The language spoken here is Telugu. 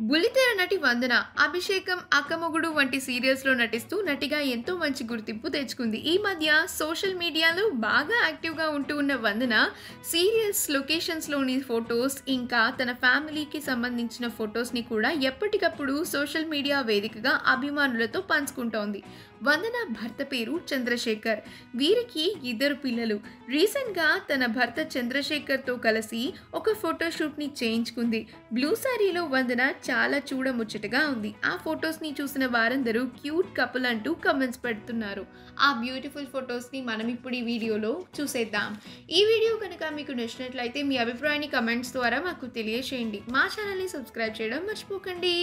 బుల్లితెర నటి వందన 'అభిషేకం', 'అక్కమొగుడు' వంటి సీరియల్స్‌లో నటిస్తూ నటిగా ఎంతో మంచి గుర్తింపు తెచ్చుకుంది. ఈ మధ్య సోషల్ మీడియాలో బాగా యాక్టివ్‌గా ఉంటూ ఉన్న వందన సీరియల్స్ లొకేషన్స్‌లోని ఫోటోస్, ఇంకా తన ఫ్యామిలీకి సంబంధించిన ఫోటోస్‌ని కూడా ఎప్పటికప్పుడు సోషల్ మీడియా వేదికగా అభిమానులతో పంచుకుంటోంది. వందన భర్త పేరు చంద్రశేఖర్. వీరికి 2 పిల్లలు. రీసెంట్‌గా తన భర్త చంద్రశేఖర్‌తో కలిసి ఒక ఫోటోషూట్‌ని చేయించుకుంది. బ్లూ సారీలో వందన చాలా చూడముచ్చటగా ఉంది. ఆ ఫొటోస్‌ని చూసిన వారందరూ క్యూట్ కపుల్ అంటూ కామెంట్స్ పెడుతున్నారు. ఆ బ్యూటిఫుల్ ఫొటోస్‌ని మనం ఇప్పుడు ఈ వీడియోలో చూసేద్దాం. ఈ వీడియో కనుక మీకు నచ్చినట్లయితే మీ అభిప్రాయాన్ని కామెంట్స్ ద్వారా మాకు తెలియజేయండి. మా ఛానల్‌ని సబ్స్క్రైబ్ చేయడం మర్చిపోకండి.